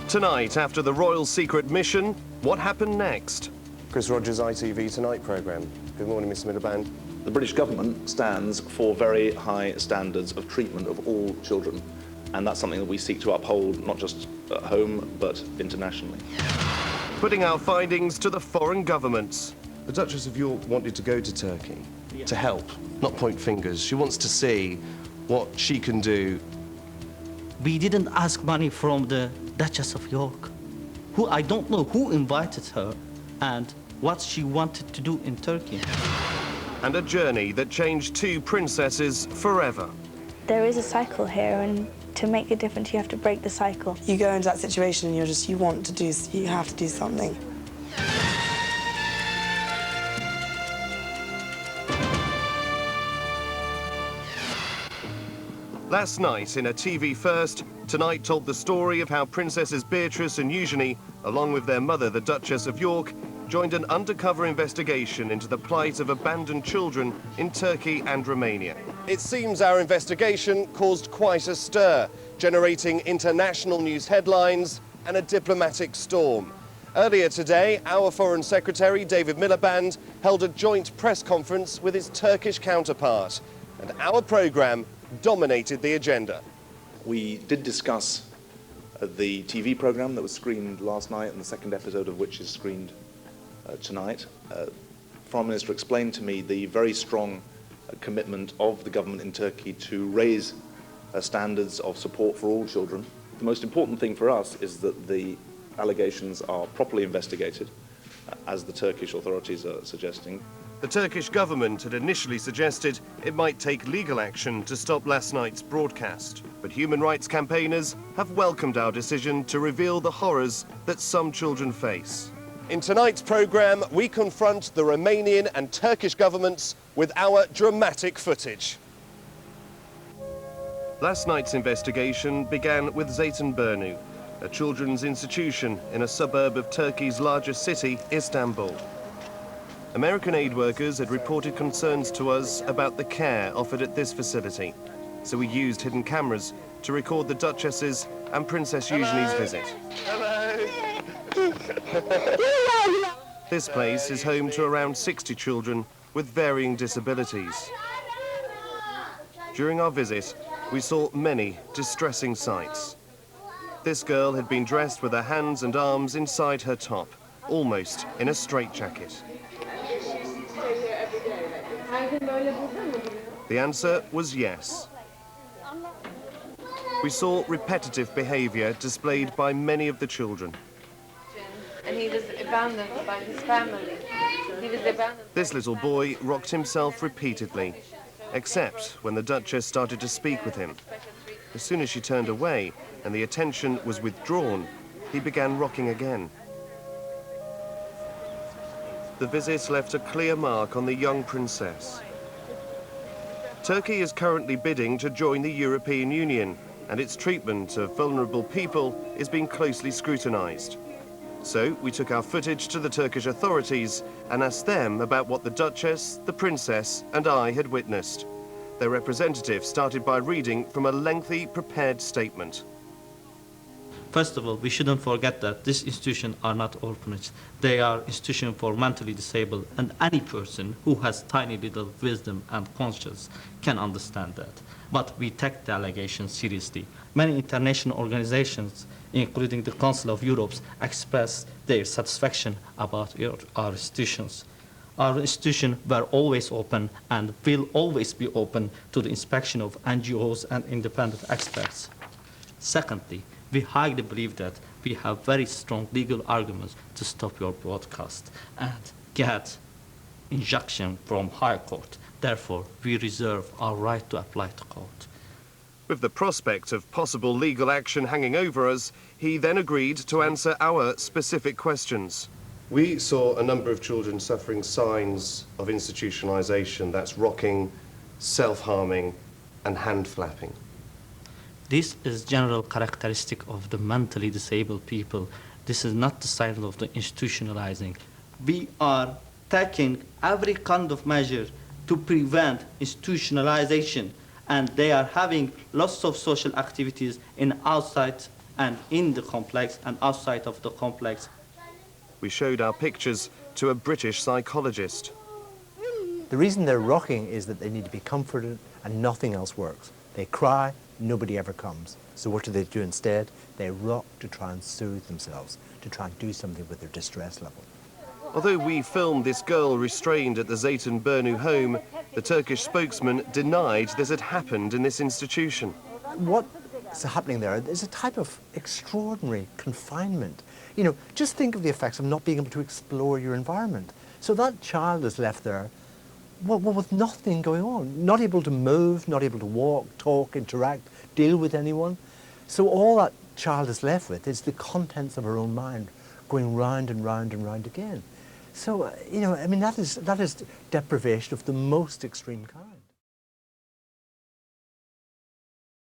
Tonight, after the royal secret mission, what happened next? Chris Rogers, ITV Tonight programme. Good morning, Mr Miliband. The British government stands for very high standards of treatment of all children, and that's something that we seek to uphold, not just at home, but internationally. Putting our findings to the foreign governments. The Duchess of York wanted to go to Turkey to help, not point fingers. She wants to see what she can do. We didn't ask money from the Duchess of York, who I don't know who invited her and what she wanted to do in Turkey. And a journey that changed two princesses forever. There is a cycle here, and to make a difference, you have to break the cycle. You go into that situation and you have to do something. Last night, in a TV first, Tonight told the story of how Princesses Beatrice and Eugenie, along with their mother, the Duchess of York, joined an undercover investigation into the plight of abandoned children in Turkey and Romania. It seems our investigation caused quite a stir, generating international news headlines and a diplomatic storm. Earlier today, our Foreign Secretary, David Miliband, held a joint press conference with his Turkish counterpart, and our programme dominated the agenda. We did discuss the TV programme that was screened last night, and the second episode of which is screened tonight. Foreign Minister explained to me the very strong commitment of the government in Turkey to raise standards of support for all children. The most important thing for us is that the allegations are properly investigated, as the Turkish authorities are suggesting. The Turkish government had initially suggested it might take legal action to stop last night's broadcast. But human rights campaigners have welcomed our decision to reveal the horrors that some children face. In tonight's programme, we confront the Romanian and Turkish governments with our dramatic footage. Last night's investigation began with Zeytinburnu, a children's institution in a suburb of Turkey's largest city, Istanbul. American aid workers had reported concerns to us about the care offered at this facility, so we used hidden cameras to record the Duchess's and Princess Eugenie's visit. This place is home to around 60 children with varying disabilities. During our visit, we saw many distressing sights. This girl had been dressed with her hands and arms inside her top, almost in a straitjacket. The answer was yes. We saw repetitive behaviour displayed by many of the children. And he was abandoned by his family. This little boy rocked himself repeatedly, except when the Duchess started to speak with him. As soon as she turned away and the attention was withdrawn, he began rocking again. The visit left a clear mark on the young princess. Turkey is currently bidding to join the European Union, and its treatment of vulnerable people is being closely scrutinised. So we took our footage to the Turkish authorities and asked them about what the Duchess, the Princess and I had witnessed. Their representative started by reading from a lengthy, prepared statement. First of all, we shouldn't forget that these institutions are not orphanages. They are institutions for mentally disabled, and any person who has tiny little wisdom and conscience can understand that. But we take the allegations seriously. Many international organizations, including the Council of Europe, express their satisfaction about our institutions. Our institutions were always open and will always be open to the inspection of NGOs and independent experts. Secondly, we highly believe that we have very strong legal arguments to stop your broadcast and get injunction from High Court. Therefore, we reserve our right to apply to court. With the prospect of possible legal action hanging over us, he then agreed to answer our specific questions. We saw a number of children suffering signs of institutionalization. That's rocking, self-harming, and hand flapping. This is general characteristic of the mentally disabled people. This is not the sign of the institutionalizing. We are taking every kind of measure to prevent institutionalization, and they are having lots of social activities in outside and in the complex and outside of the complex. We showed our pictures to a British psychologist. The reason they're rocking is that they need to be comforted and nothing else works. They cry, nobody ever comes. So what do they do instead? They rock to try and soothe themselves, to try and do something with their distress level. Although we filmed this girl restrained at the Zeytinburnu home, the Turkish spokesman denied this had happened in this institution. What's happening there is a type of extraordinary confinement. You know, just think of the effects of not being able to explore your environment. So that child is left there, well, with nothing going on, not able to move, not able to walk, talk, interact, deal with anyone. So all that child is left with is the contents of her own mind going round and round and round again. So, you know, I mean, that is deprivation of the most extreme kind.